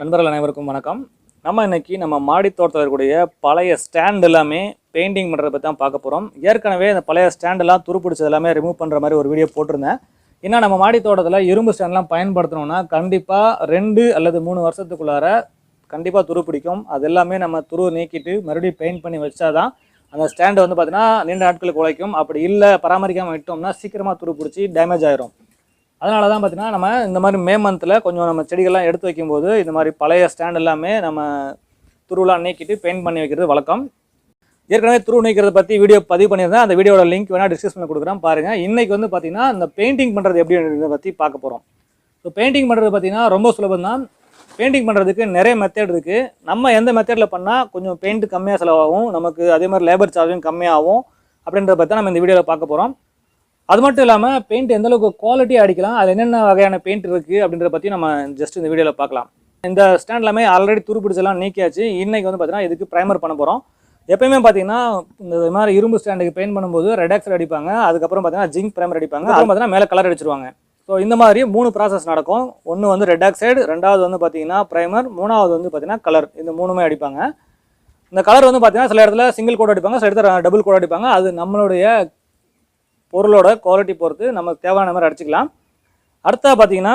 நண்பர்கள் அனைவருக்கும் வணக்கம். நம்ம இன்னைக்கு நம்ம மாடி தோட்டத்தில் இருக்கக்கூடிய பழைய ஸ்டாண்ட் எல்லாமே பெயிண்டிங் பண்ணுறதை பற்றி தான் பார்க்க போகிறோம். ஏற்கனவே அந்த பழைய ஸ்டாண்டெல்லாம் துருப்பிடிச்சது எல்லாமே ரிமூவ் பண்ணுற மாதிரி ஒரு வீடியோ போட்டிருந்தேன். ஏன்னா நம்ம மாடி தோட்டத்தில் இரும்பு ஸ்டாண்ட்லாம் பயன்படுத்தணும்னா கண்டிப்பாக 2 அல்லது 3 வருஷத்துக்குள்ளார கண்டிப்பாக துருப்பிடிக்கும். அது எல்லாமே நம்ம துரு நீக்கிட்டு மறுபடியும் பெயிண்ட் பண்ணி வச்சா தான் அந்த ஸ்டாண்டு வந்து பார்த்தீங்கன்னா நீண்ட நாட்களுக்கு உழைக்கும். அப்படி இல்லை பராமரிக்காமல் விட்டோம்னா சீக்கிரமாக துருப்பிடிச்சி டேமேஜ் ஆயிரும். அதனால தான் பார்த்தீங்கன்னா நம்ம இந்த மாதிரி மே மந்தில் கொஞ்சம் நம்ம செடிகள்லாம் எடுத்து வைக்கும்போது இந்த மாதிரி பழைய ஸ்டாண்ட் எல்லாமே நம்ம துருவெலாம் நீக்கிட்டு பெயிண்ட் பண்ணி வைக்கிறது வழக்கம். ஏற்கனவே துரு நீக்கிறத பற்றி வீடியோ பதிவு பண்ணியிருந்தேன். அந்த வீடியோட லிங்க் வேணால் டிஸ்கிரிப்ஷனில் கொடுக்குறேன் பாருங்கள். இன்றைக்கி வந்து பார்த்திங்கன்னா இந்த பெயிண்டிங் பண்ணுறது எப்படின்றத பற்றி பார்க்க போகிறோம். ஸோ பெயிண்டிங் பண்ணுறது பார்த்திங்கன்னா ரொம்ப சுலபம் தான். பெயிண்டிங் பண்ணுறதுக்கு நிறைய மெத்தட் இருக்குது. நம்ம எந்த மெத்தடில் பண்ணால் கொஞ்சம் பெயிண்ட் கம்மியாக செலவாகும், நமக்கு அதே மாதிரி லேபர் சார்ஜும் கம்மியாகும் அப்படின்றத பற்றி நம்ம இந்த வீடியோவில் பார்க்க போகிறோம். அது மட்டும் இல்லாமல் பெயிண்ட் எந்தளவுக்கு குவாலிட்டியாக அடிக்கலாம், அது என்னென்ன வகையான பெயிண்ட் இருக்குது அப்படின்றத பற்றி நம்ம ஜஸ்ட் இந்த வீடியோவில் பார்க்கலாம். இந்த ஸ்டாண்ட் எல்லாமே ஆல்ரெடி துருப்பிடிச்செல்லாம் நீக்கியாச்சு. இன்றைக்கி வந்து பார்த்தீங்கன்னா இதுக்கு ப்ரைமர் பண்ண போகிறோம். எப்பயுமே பார்த்தீங்கன்னா இந்த மாதிரி இரும்பு ஸ்டாண்டுக்கு பெயிண்ட் பண்ணும்போது ரெட் ஆக்சைடு அடிப்பாங்க, அதுக்கப்புறம் பார்த்தீங்கன்னா ஜிங்க் ப்ரைமர் அடிப்பாங்க, அப்புறம் பார்த்தீங்கன்னா மேலே கலர் அடிச்சிருவாங்க. ஸோ இந்த மாதிரி 3 ப்ராசஸ் நடக்கும். ஒன்று வந்து ரெட் ஆக்சைடு, ரெண்டாவது வந்து பார்த்தீங்கன்னா ப்ரைமர், மூணாவது வந்து பார்த்தீங்கன்னா கலர். இந்த 3மே அடிப்பாங்க. இந்த கலர் வந்து பார்த்தீங்கன்னா சில இடத்துல சிங்கிள் கோட் அடிப்பாங்க, சில இடத்துல டபுள் கோட் அடிப்பாங்க. அது நம்மளுடைய பொருளோட குவாலிட்டி பொறுத்து நமக்கு தேவையான மாதிரி அடிச்சுக்கலாம். அடுத்தா பார்த்தீங்கன்னா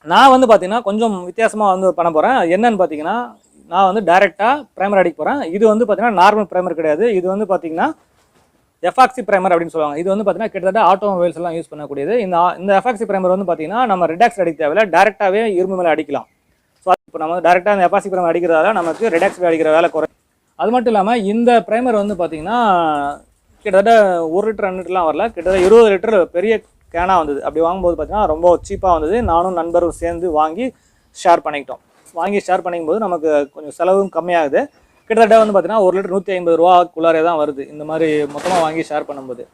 நான் வந்து பார்த்தீங்கன்னா கொஞ்சம் வித்தியாசமாக வந்து பண்ண போகிறேன். என்னன்னு பார்த்தீங்கன்னா நான் வந்து டைரெக்டாக ப்ரைமர் அடிக்க போகிறேன். இது வந்து பார்த்தீங்கன்னா நார்மல் ப்ரைமர் கிடையாது. இது வந்து பார்த்தீங்கன்னா எஃபாக்சி ப்ரைமர் அப்படின்னு சொல்லுவாங்க. இது வந்து பார்த்தீங்கன்னா கிட்டத்தட்ட ஆட்டோமொபைல்ஸ் எல்லாம் யூஸ் பண்ணக்கூடியது. இந்த எஃபாக்சி ப்ரைமர் வந்து பார்த்தீங்கன்னா நம்ம ரெடாக்ஸ் அடிக்க தேவையில்லை, டேரெக்டாகவே இரும்பு மேலே அடிக்கலாம். ஸோ இப்போ நம்ம டேரெக்டாக இந்த எஃபாக்சி ப்ரைமர் அடிக்கிறதால நமக்கு ரெடாக்ஸ் அடிக்கிற வேலை குறை. அது மட்டும் இல்லாமல் இந்த ப்ரைமர் வந்து பார்த்தீங்கன்னா கிட்டத்தட்ட 1 லிட்டர் 2 லிட்டர்லாம் வரல, கிட்டத்தட்ட 20 லிட்டர் பெரிய கேனாக வந்தது. அப்படி வாங்கும்போது பார்த்தீங்கன்னா ரொம்ப சீப்பாக வந்தது. நானும் நண்பரும் சேர்ந்து வாங்கி ஷேர் பண்ணிக்கிட்டோம். வாங்கி ஷேர் பண்ணிக்கும்போது நமக்கு கொஞ்சம் செலவும் கம்மியாகுது. கிட்டத்தட்ட வந்து பார்த்தீங்கன்னா 1 லிட்டர் 150 ரூபாக்குள்ளாரே தான் வருது இந்த மாதிரி மொத்தமாக வாங்கி ஷேர் பண்ணும்போது.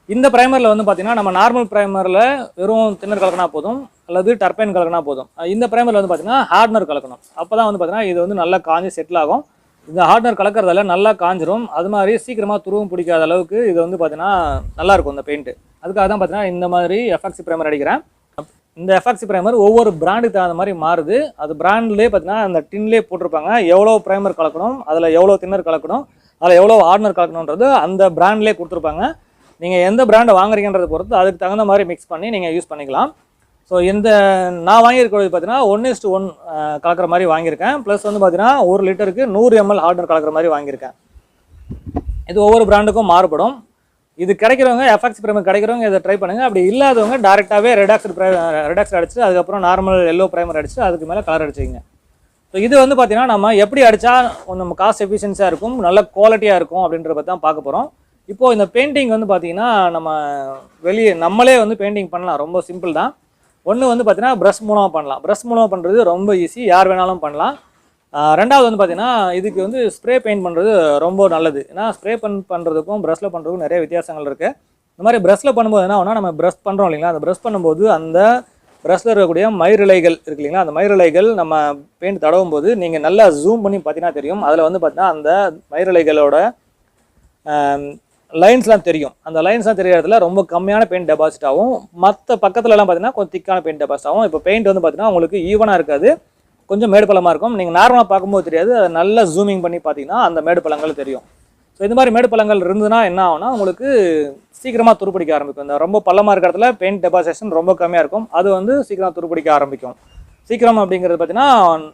இந்த ப்ரைமரில் வந்து பார்த்தீங்கன்னா நம்ம நார்மல் ப்ரைமரில் வெறும் தின்னர் கலக்கினா போதும் அல்லது டர்பைன் கலக்கினா போதும். இந்த ப்ரைமரில் வந்து பார்த்தீங்கன்னா ஹார்ட்னர் கலக்கணும். அப்போ தான் வந்து பார்த்தீங்கன்னா இது வந்து நல்லா காஞ்சி செட்டில் ஆகும். இந்த ஹார்ட்னர் கலக்கிறதால நல்லா காஞ்சிரும். அது மாதிரி சீக்கிரமாக துருவும் பிடிக்காத அளவுக்கு இது வந்து பார்த்தீங்கன்னா நல்லாயிருக்கும் இந்த பெயிண்ட்டு. அதுக்காக தான் பார்த்தீங்கன்னா இந்த மாதிரி எஃபாக்சி ப்ரைமர் அடிக்கிறேன். இந்த எஃபாக்சி ப்ரைமர் ஒவ்வொரு பிராண்டுக்கு தகுந்த மாதிரி மாறுது. அது பிராண்ட்லேயே பார்த்தீங்கன்னா அந்த டின்லேயே போட்டிருப்பாங்க எவ்வளோ ப்ரைமர் கலக்கணும், அதில் எவ்வளோ தின்னர் கலக்கணும், அதில் எவ்வளோ ஹார்ட்னர் கலக்கணுன்றது அந்த பிராண்ட்லேயே கொடுத்துருப்பாங்க. நீங்கள் எந்த பிராண்டை வாங்குறீங்கன்றதை பொறுத்து அதுக்கு தகுந்த மாதிரி மிக்ஸ் பண்ணி நீங்கள் யூஸ் பண்ணிக்கலாம். ஸோ இந்த நான் வாங்கியிருக்கிறது பார்த்தீங்கன்னா 1:1 கலக்கிற மாதிரி வாங்கியிருக்கேன். ப்ளஸ் வந்து பார்த்தீங்கன்னா 1 லிட்டருக்கு 100 ml ஹார்ட்னர் கலக்கிற மாதிரி வாங்கியிருக்கேன். இது ஒவ்வொரு பிராண்டுக்கும் மாறுபடும். இது கிடைக்கிறவங்க எஃபாக்சி ப்ரைமர் கிடைக்கிறவங்க இதை ட்ரை பண்ணுங்கள். அப்படி இல்லாதவங்க டேரெக்டாகவே ரெடாக்சைடு அடிச்சுட்டு அதுக்கப்புறம் நார்மல் எல்லோ ப்ரைமர் அடிச்சுட்டு அதுக்கு மேலே கலர் அடிச்சிங்க. ஸோ இது வந்து பார்த்தீங்கன்னா நம்ம எப்படி அடித்தா நம்ம காஸ்ட் எஃபிஷியன்சியாக இருக்கும், நல்ல குவாலிட்டியாக இருக்கும் அப்படின்றத பற்றி தான் பார்க்க போகிறோம். இப்போது இந்த பெயிண்டிங் வந்து பார்த்திங்கன்னா நம்ம வெளியே நம்மளே வந்து பெயிண்டிங் பண்ணலாம், ரொம்ப சிம்பிள் தான். ஒன்று வந்து பார்த்தீங்கன்னா ப்ரஷ் மூலமாக பண்ணலாம். ப்ரஷ் மூலமாக பண்ணுறது ரொம்ப ஈஸி, யார் வேணாலும் பண்ணலாம். ரெண்டாவது வந்து பார்த்தீங்கன்னா இதுக்கு வந்து ஸ்ப்ரே பெயிண்ட் பண்ணுறது ரொம்ப நல்லது. ஏன்னா ஸ்ப்ரே பண்ணுறதுக்கும் ப்ரஷ்ஷில் பண்ணுறதுக்கும் நிறைய வித்தியாசங்கள் இருக்குது. இந்த மாதிரி ப்ரஷ்ஷில் பண்ணும்போது என்ன ஆகுனா நம்ம ப்ரஷ் பண்ணுறோம் இல்லைங்களா, அந்த ப்ரஷ் பண்ணும்போது அந்த ப்ரஷ்ஷில் இருக்கக்கூடிய மயிரிழைகள் இருக்கு இல்லைங்களா, அந்த மயிரிழைகள் நம்ம பெயிண்ட் தடவும் போது நீங்கள் நல்லா ஜூம் பண்ணி பார்த்தீங்கன்னா தெரியும். அதில் வந்து பார்த்தீங்கன்னா அந்த மயிரிழைகளோட லைன்ஸ்லாம் தெரியும். அந்த லைன்ஸ்லாம் தெரிய இடத்துல ரொம்ப கம்மியான பெயிண்ட் டெபாசிட் ஆகும். மற்ற பக்கத்துலலாம் பார்த்தீங்கன்னா கொஞ்சம் திக்கான பெயிண்ட் டெபாசிட் ஆகும். இப்போ பெயிண்ட் வந்து பார்த்தீங்கன்னா உங்களுக்கு ஈவனாக இருக்காது, கொஞ்சம் மேடு பள்ளமாக இருக்கும். நீங்கள் நார்மலாக பார்க்கும்போது தெரியாது, அதை நல்லா ஜூமிங் பண்ணி பார்த்தீங்கன்னா அந்த மேடு பள்ளங்கள் தெரியும். ஸோ இந்த மாதிரி மேடு பள்ளங்கள் இருந்ததுன்னா என்ன ஆகும்னா உங்களுக்கு சீக்கிரமாக துருப்பிடிக்க ஆரம்பிக்கும். இந்த ரொம்ப பள்ளமாக இருக்கிற இடத்துல பெயிண்ட் டெபாசிஷன் ரொம்ப கம்மியாக இருக்கும், அது வந்து சீக்கிரம் துருப்பிடிக்க ஆரம்பிக்கும். சீக்கிரம் அப்படிங்கிறது பார்த்தீங்கன்னா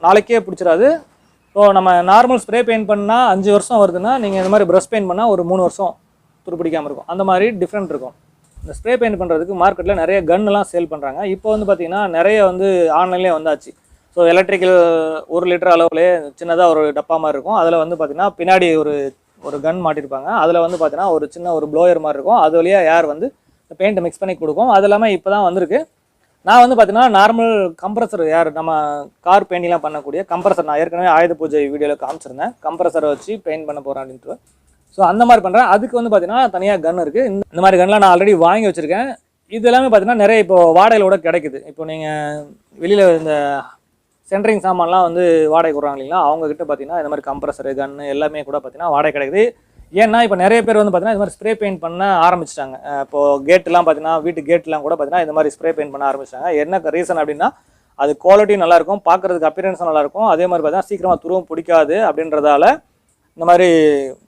நாளைக்கே பிடிச்சிடாது. ஸோ நம்ம நார்மல் ஸ்ப்ரே பெயிண்ட் பண்ணால் 5 வருஷம் வருதுன்னா நீங்கள் இந்த மாதிரி ப்ரஷ் பெயிண்ட் பண்ணால் ஒரு 3 வருஷம் துருப்பிடிக்காமல் இருக்கும். அந்த மாதிரி டிஃப்ரெண்ட் இருக்கும். இந்த ஸ்ப்ரே பெயிண்ட் பண்ணுறதுக்கு மார்க்கெட்டில் நிறைய கன்னுலாம் சேல் பண்ணுறாங்க. இப்போ வந்து பார்த்திங்கன்னா நிறைய வந்து ஆன்லைன்லேயே வந்தாச்சு. ஸோ எலக்ட்ரிக்கல் 1 லிட்டர் அளவுலேயே சின்னதாக ஒரு டப்பா மாதிரி இருக்கும். அதில் வந்து பார்த்திங்கன்னா பின்னாடி ஒரு கன் மாட்டியிருப்பாங்க. அதில் வந்து பார்த்திங்கன்னா ஒரு சின்ன ஒரு ப்ளோயர் மாதிரி இருக்கும். அது வழியாக ஏர் வந்து பெயிண்ட்டை மிக்ஸ் பண்ணி கொடுக்கும். அது இல்லாமல் இப்போ தான் வந்திருக்கு. நான் வந்து பார்த்திங்கன்னா நார்மல் கம்ப்ரஸர், ஏர் நம்ம கார் பெயிண்டிங்லாம் பண்ணக்கூடிய கம்ப்ரஸர், நான் ஏற்கனவே ஆயுத பூஜை வீடியோவில் காமிச்சிருந்தேன். கம்ப்ரஸரை வச்சு பெயிண்ட் பண்ண போகிறேன் அப்படின்ட்டு. ஸோ அந்த மாதிரி பண்ணுறேன். அதுக்கு வந்து பார்த்தீங்கன்னா தனியாக கன் இருக்குது. இந்த மாதிரி கன்லாம் நான் ஆல்ரெடி வாங்கி வச்சுருக்கேன். இது எல்லாமே பார்த்தீங்கன்னா நிறைய இப்போ வாடகையோட கிடைக்குது. இப்போ நீங்கள் வெளியில் இந்த சென்ட்ரிங் சாமான்லாம் வந்து வாடகை கொடுறாங்க இல்லைங்களா, அவங்கக்கிட்ட பார்த்தீங்கன்னா இந்த மாதிரி கம்ப்ரஸரு கன்று எல்லாமே கூட பார்த்தீங்கன்னா வாடகை கிடைக்குது. ஏன்னா இப்போ நிறைய பேர் வந்து பார்த்தீங்கன்னா இந்த மாதிரி ஸ்ப்ரே பெயிண்ட் பண்ண ஆரம்பிச்சிட்டாங்க. இப்போது கேட்டுலாம் பார்த்தீங்கன்னா வீட்டு கேட்லாம் கூட பார்த்தீங்கன்னா இந்த மாதிரி ஸ்ப்ரே பெயிண்ட் பண்ண ஆரம்பிச்சிட்டாங்க. என்ன ரீசன் அப்படின்னா அது குவாலிட்டி நல்லாயிருக்கும், பார்க்குறதுக்கு அப்பியரன்ஸும் நல்லாயிருக்கும். அதே மாதிரி பார்த்தீங்கன்னா சீக்கிரமாக துருவம் பிடிக்காது. அப்படின்றதால இந்த மாதிரி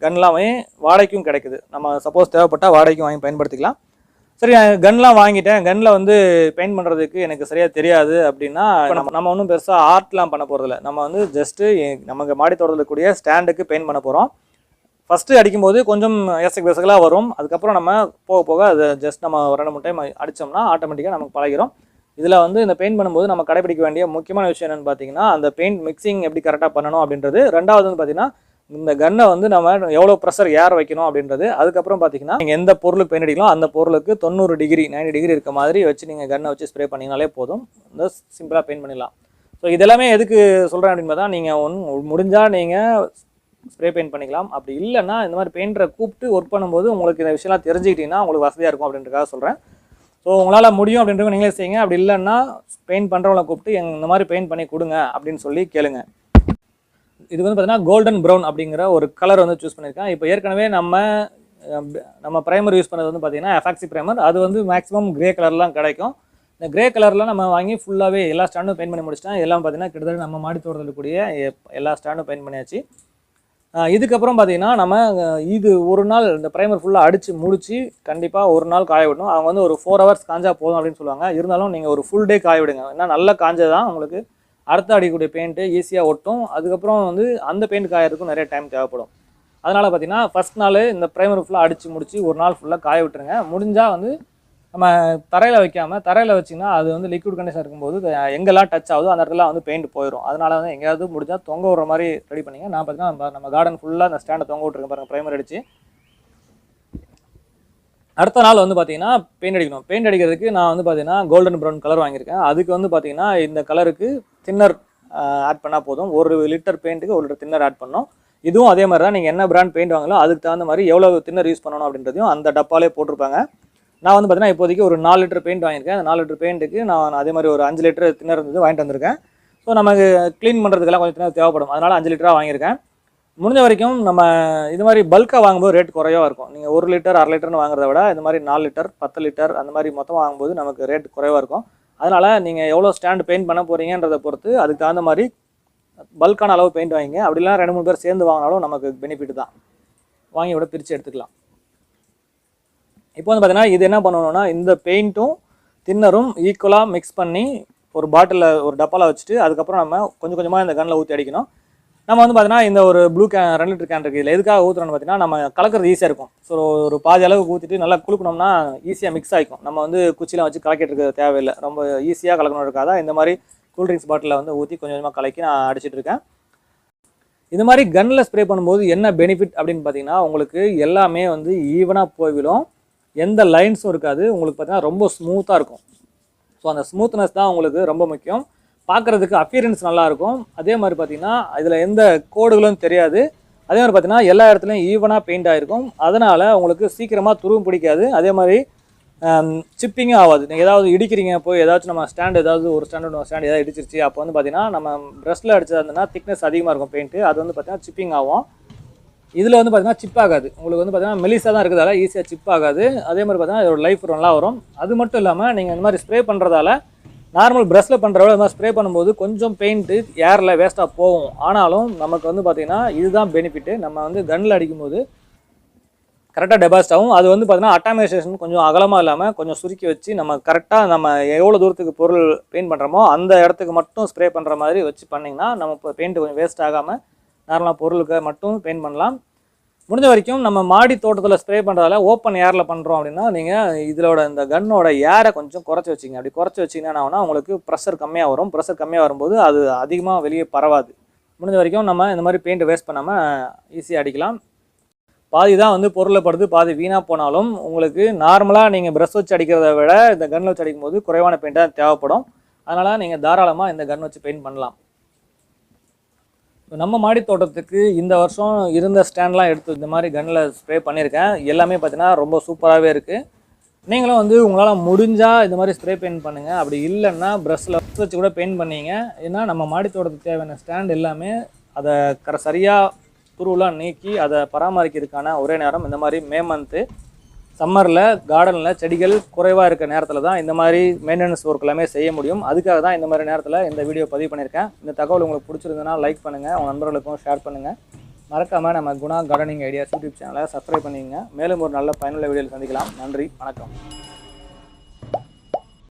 கன்லாமே வாடகைக்கும் கிடைக்குது. நம்ம சப்போஸ் தேவைப்பட்டால் வாடகைக்கும் வாங்கி பயன்படுத்திக்கலாம். சரி, கன்லாம் வாங்கிட்டேன், கன்னில் வந்து பெயிண்ட் பண்ணுறதுக்கு எனக்கு சரியாக தெரியாது அப்படின்னா நம்ம ஒன்றும் பெருசாக ஆர்ட்லாம் பண்ண போகிறதில்ல. நம்ம வந்து ஜஸ்ட்டு நமக்கு மாடி தோட்டத்தில் இருக்கக்கூடிய ஸ்டாண்டுக்கு பெயிண்ட் பண்ண போகிறோம். ஃபஸ்ட்டு அடிக்கும்போது கொஞ்சம் எசகலாக வரும். அதுக்கப்புறம் நம்ம போக போக அதை ஜஸ்ட் நம்ம 2-3 டைம் அடித்தோம்னா ஆட்டோமேட்டிக்காக நமக்கு பழகிடும். இதில் வந்து இந்த பெயிண்ட் பண்ணும்போது நம்ம கடைப்பிடிக்க வேண்டிய முக்கியமான விஷயம் என்னென்னு பார்த்தீங்கன்னா, அந்த பெயிண்ட் மிக்சிங் எப்படி கரெக்டாக பண்ணணும் அப்படின்றது. ரெண்டாவது வந்து பார்த்தீங்கன்னா, இந்த கன்னை வந்து நம்ம எவ்வளோ ப்ரெஷர் ஏர் வைக்கணும் அப்படின்றது. அதுக்கப்புறம் பார்த்தீங்கன்னா, நீங்கள் எந்த பொருளுக்கு பெயிண்ட் அடிக்கலாம் அந்த பொருளுக்கு 90 டிகிரி 90 டிகிரி இருக்க மாதிரி வச்சு நீங்கள் கன்னை வச்சு ஸ்ப்ரே பண்ணிங்கனாலே போதும். இந்த சிம்பிளாக பெயிண்ட் பண்ணிடலாம். ஸோ இதெல்லாமே எதுக்கு சொல்கிறேன் அப்படின்னு பார்த்தா, நீங்கள் முடிஞ்சால் நீங்கள் ஸ்ப்ரே பெயிண்ட் பண்ணிக்கலாம். அப்படி இல்லைன்னா இந்த மாதிரி பெயிண்டரை கூப்பிட்டு ஒர்க் பண்ணும்போது உங்களுக்கு இந்த விஷயம்லாம் தெரிஞ்சுக்கிட்டிங்கன்னா உங்களுக்கு வசதியாக இருக்கும் அப்படின்றதுக்காக சொல்கிறேன். ஸோ உங்களால் முடியும் அப்படின்றவங்க நீங்களே செய்யுங்க. அப்படி இல்லைன்னா பெயிண்ட் பண்ணுறவங்களை கூப்பிட்டு இந்த மாதிரி பெயிண்ட் பண்ணி கொடுங்க அப்படின்னு சொல்லி கேளுங்க. இது வந்து பார்த்தீங்கன்னா கோல்டன் ப்ரௌன் அப்படிங்கிற ஒரு கலர் வந்து சூஸ் பண்ணியிருக்கேன். இப்போ ஏற்கனவே நம்ம ப்ரைமர் யூஸ் பண்ணது வந்து பார்த்தீங்கன்னா எஃபாக்சி ப்ரைமர். அது வந்து மேக்ஸிமம் கிரே கலர்லாம் கிடைக்கும். இந்த கிரே கலரில் நம்ம வாங்கி ஃபுல்லாகவே எல்லா ஸ்டாண்டும் பெயிண்ட் பண்ணி முடிச்சிட்டேன். எல்லாம் பார்த்தீங்கன்னா கிட்டத்தட்ட நம்ம மாடி தோட்டத்தில் இருக்கக்கூடிய எல்லா ஸ்டாண்டும் பெயிண்ட் பண்ணியாச்சு. இதுக்கப்புறம் பார்த்தீங்கன்னா நம்ம இது ஒரு நாள் இந்த ப்ரைமர் ஃபுல்லாக அடித்து முடித்து கண்டிப்பாக ஒரு நாள் காய விடணும். அவங்க வந்து ஒரு 4 ஹவர்ஸ் காஞ்சா போதும் அப்படின்னு சொல்லுவாங்க. இருந்தாலும் நீங்கள் ஒரு ஃபுல் டே காய விடுங்க. ஏன்னா நல்ல காஞ்சதான் உங்களுக்கு அடுத்த அடிக்கக்கூடிய பெயிண்ட்டு ஈஸியாக ஒட்டும். அதுக்கப்புறம் வந்து அந்த பெயிண்ட் காயறதுக்கும் நிறைய டைம் தேவைப்படும். அதனால் பார்த்தீங்கன்னா ஃபஸ்ட் நாள் இந்த ப்ரைமர் ஃபுல்லாக அடித்து முடித்து ஒரு நாள் ஃபுல்லாக காய விட்டுருங்க. முடிஞ்சால் வந்து நம்ம தரையில் வைக்காமல், தரையில் வச்சிங்கன்னா அது வந்து லிக்விட் கண்டிஷன் இருக்கும்போது எங்கெல்லாம் டச் ஆகுதோ அந்த இடத்துல வந்து பெயிண்ட் போயிடும். அதனால் வந்து எங்கேயாவது முடிஞ்சால் தொங்க விடுற மாதிரி ரெடி பண்ணிங்க. நான் பார்த்தீங்கன்னா நம்ம கார்டன் ஃபுல்லாக அந்த ஸ்டாண்டை தொங்க விட்டுருக்கேன் பாருங்கள், ப்ரைமர் அடித்து. அடுத்த நாள் வந்து பார்த்தீங்கன்னா பெயிண்ட் அடிக்கணும். பெயிண்ட் அடிக்கிறதுக்கு நான் வந்து பார்த்தீங்கன்னா கோல்டன் ப்ரௌன் கலர் வாங்கியிருக்கேன். அதுக்கு வந்து பார்த்தீங்கன்னா இந்த கலருக்கு தின்னர் ஆட் பண்ணால் போதும். 1 லிட்டர் பெயிண்ட்டுக்கு 1 லிட்டர் தின்னர் ஆட் பண்ணணும். இதுவும் அதே மாதிரி தான். நீங்கள் என்ன பிராண்ட் பெயிண்ட் வாங்கலாம் அதுக்கு தகுந்த மாதிரி எவ்வளோ தின்னர் யூஸ் பண்ணணும் அப்படின்றதையும் அந்த டப்பாலே போட்டிருப்பாங்க. நான் வந்து பார்த்தீங்கன்னா இப்போதைக்கு ஒரு 4 லிட்டர் பெயிண்ட் வாங்கியிருக்கேன். அந்த 4 லிட்டர் பெயிண்ட்டுக்கு நான் அதே மாதிரி ஒரு 5 லிட்டர் தின்னர் இருந்தது வாங்கிட்டு வந்திருக்கேன். ஸோ நமக்கு க்ளீன் பண்ணுறதுக்கெல்லாம் கொஞ்சம் தின்னர் தேவைப்படும். அதனால் 5 லிட்டராக வாங்கியிருக்கேன். முடிஞ்ச வரைக்கும் நம்ம இது மாதிரி பல்காக வாங்கும்போது ரேட் குறைவாக இருக்கும். நீங்கள் 1 லிட்டர் 1/2 லிட்டர்னு வாங்குறத விட இந்த மாதிரி 4 லிட்டர் 10 லிட்டர் அந்த மாதிரி மொத்தம் வாங்கும்போது நமக்கு ரேட் குறைவாக இருக்கும். அதனால் நீங்கள் எவ்வளோ ஸ்டாண்டு பெயிண்ட் பண்ண போகிறீங்கன்றதை பொறுத்து அதுக்கு தகுந்த மாதிரி பல்கான அளவு பெயிண்ட் வாங்கிங்க. அப்படிலாம் 2-3 பேர் சேர்ந்து வாங்கினாலும் நமக்கு பெனிஃபிட் தான். வாங்கி விட பிரித்து எடுத்துக்கலாம். இப்போ வந்து பார்த்தீங்கன்னா இது என்ன பண்ணணும்னா, இந்த பெயிண்ட்டும் தின்னரும் ஈக்குவலாக மிக்ஸ் பண்ணி ஒரு பாட்டிலில் ஒரு டப்பாவில் வச்சுட்டு அதுக்கப்புறம் நம்ம கொஞ்சம் கொஞ்சமாக இந்த கன்னில் ஊற்றி அடிக்கணும். நம்ம வந்து பார்த்தீங்கன்னா இந்த ஒரு ப்ளூ 2 லிட்டர் கேன் இருக்குது. இதில் எதுக்காக ஊற்றுறோன்னு பார்த்தீங்கன்னா நம்ம கலக்கிறது ஈஸியாக இருக்கும். ஸோ ஒரு பாதி அளவுக்கு ஊற்றிட்டு நல்லா குளுக்கணும்னா ஈஸியாக மிக்ஸ் ஆகிக்கும். நம்ம வந்து குச்சிலாம் வச்சு கலக்கிட்டு இருக்க தேவையில்லை. ரொம்ப ஈஸியாக கலக்கணும் இருக்காதான் இந்த மாதிரி கூல்ட்ரிங்க்ஸ் பாட்டிலில் வந்து ஊற்றி கொஞ்சம் கொஞ்சமாக கலக்கி நான் அடிச்சிட்டு இருக்கேன். இது மாதிரி கன்னில் ஸ்ப்ரே பண்ணும்போது என்ன பெனிஃபிட் அப்படின்னு பார்த்தீங்கன்னா, உங்களுக்கு எல்லாமே வந்து ஈவனாக போய்விடும். எந்த லைன்ஸும் இருக்காது. உங்களுக்கு பார்த்தீங்கன்னா ரொம்ப ஸ்மூத்தாக இருக்கும். ஸோ அந்த ஸ்மூத்னஸ் தான் உங்களுக்கு ரொம்ப முக்கியம். பார்க்குறதுக்கு அப்பியரன்ஸ் நல்லாயிருக்கும். அதே மாதிரி பார்த்தீங்கன்னா இதில் எந்த கோடுகளும் தெரியாது. அதே மாதிரி பார்த்தீங்கன்னா எல்லா இடத்துலையும் ஈவனாக பெயிண்ட் ஆகிருக்கும். அதனால் உங்களுக்கு சீக்கிரமாக துருவும் பிடிக்காது. அதே மாதிரி சிப்பிங்கும் ஆகாது. நீங்கள் ஏதாவது இடிக்கிறீங்க போய் ஏதாச்சும் நம்ம ஸ்டாண்டு ஏதாவது ஒரு ஸ்டாண்டு ஏதாவது இடிச்சிருச்சு அப்போ வந்து பார்த்தீங்கன்னா நம்ம ப்ரஷ்ஷில் அடிச்சதுன்னா திக்னஸ் அதிகமாக இருக்கும் பெயிண்ட்டு. அது வந்து பார்த்தீங்கன்னா சிப்பிங் ஆகும். இதில் வந்து பார்த்தீங்கன்னா சிப் ஆகாது. உங்களுக்கு வந்து பார்த்தீங்கன்னா மெலிசாக தான் இருக்கிறதால ஈஸியாக சிப் ஆகாது. அதே மாதிரி பார்த்தீங்கன்னா இதோட லைஃப் நல்லா வரும். அது மட்டும் இல்லாமல் நீங்கள் இந்த மாதிரி ஸ்ப்ரே பண்ணுறதால நார்மல் ப்ரஷ்ஷில் பண்ணுறத இந்த மாதிரி ஸ்ப்ரே பண்ணும்போது கொஞ்சம் பெயிண்ட்டு ஏரில் வேஸ்ட்டாக போகும். ஆனாலும் நமக்கு வந்து பார்த்திங்கன்னா இதுதான் பெனிஃபிட்டு. நம்ம வந்து கன்னில் அடிக்கும்போது கரெக்டாக டெபாசிட் ஆகும். அது வந்து பார்த்திங்கன்னா அட்டாமைசேஷன் கொஞ்சம் அகலமாக இல்லாமல் கொஞ்சம் சுருக்கி வச்சு நம்ம கரெக்டாக நம்ம எவ்வளோ தூரத்துக்கு பொருள் பெயிண்ட் பண்ணுறோமோ அந்த இடத்துக்கு மட்டும் ஸ்ப்ரே பண்ணுற மாதிரி வச்சு பண்ணிங்கன்னா நம்ம இப்போ பெயிண்ட்டு கொஞ்சம் வேஸ்ட் ஆகாமல் நார்மலாக பொருளுக்கு மட்டும் பெயிண்ட் பண்ணலாம். முடிஞ்ச வரைக்கும் நம்ம மாடி தோட்டத்தில் ஸ்ப்ரே பண்ணுறதால ஓப்பன் ஏரில் பண்ணுறோம் அப்படின்னா நீங்கள் இதோட இந்த கன்னோட ஏரை கொஞ்சம் குறைச்சி வச்சிங்க. அப்படி குறைச்சி வச்சிங்கன்னா உங்களுக்கு ப்ரெஷர் கம்மியாக வரும். ப்ரெஷர் கம்மியாக வரும்போது அது அதிகமாக வெளியே பரவாது. முடிஞ்ச வரைக்கும் நம்ம இந்த மாதிரி பெயிண்ட் வேஸ்ட் பண்ணாமல் ஈஸியாக அடிக்கலாம். பாதி தான் வந்து பொருளை படுத்து பாதி வீணாக போனாலும் உங்களுக்கு நார்மலாக நீங்கள் ப்ரஷ் வச்சு அடிக்கிறத விட இந்த கன் வச்சு அடிக்கும்போது குறைவான பெயிண்ட்டாக தேவைப்படும். அதனால் நீங்கள் தாராளமாக இந்த கன் வச்சு பெயிண்ட் பண்ணலாம். நம்ம மாடி தோட்டத்துக்கு இந்த வருஷம் இருந்த ஸ்டாண்ட்லாம் எடுத்து இந்த மாதிரி கன்னில் ஸ்ப்ரே பண்ணியிருக்கேன். எல்லாமே பார்த்தீங்கன்னா ரொம்ப சூப்பராகவே இருக்குது. நீங்களும் வந்து உங்களால் முடிஞ்சால் இந்த மாதிரி ஸ்ப்ரே பெயிண்ட் பண்ணுங்கள். அப்படி இல்லைன்னா ப்ரஷ்ஷில் வச்சு கூட பெயிண்ட் பண்ணிங்க. ஏன்னா நம்ம மாடி தோட்டத்துக்கு தேவையான ஸ்டாண்ட் எல்லாமே அதை சரியாக துருவெலாம் நீக்கி அதை பராமரிக்கிறதுக்கான ஒரே நேரம் இந்த மாதிரி மே மந்த்து. சம்மரில் கார்டனில் செடிகள் குறைவாக இருக்க நேரத்தில் தான் இந்த மாதிரி மெயின்டெனன்ஸ் ஒர்க் எல்லாமே செய்ய முடியும். அதுக்காக தான் இந்த மாதிரி நேரத்தில் இந்த வீடியோ பதிவு பண்ணியிருக்கேன். இந்த தகவல் உங்களுக்கு பிடிச்சிருந்ததுன்னா லைக் பண்ணுங்கள், உங்கள் நண்பர்களுக்கும் ஷேர் பண்ணுங்கள். மறக்காமல் நம்ம குணா கார்டனிங் ஐடியாஸ் யூடியூப் சேனலை சப்ஸ்கிரைப் பண்ணிக்கங்க. மேலும் ஒரு நல்ல பயனுள்ள வீடியோவில் சந்திக்கலாம். நன்றி, வணக்கம்.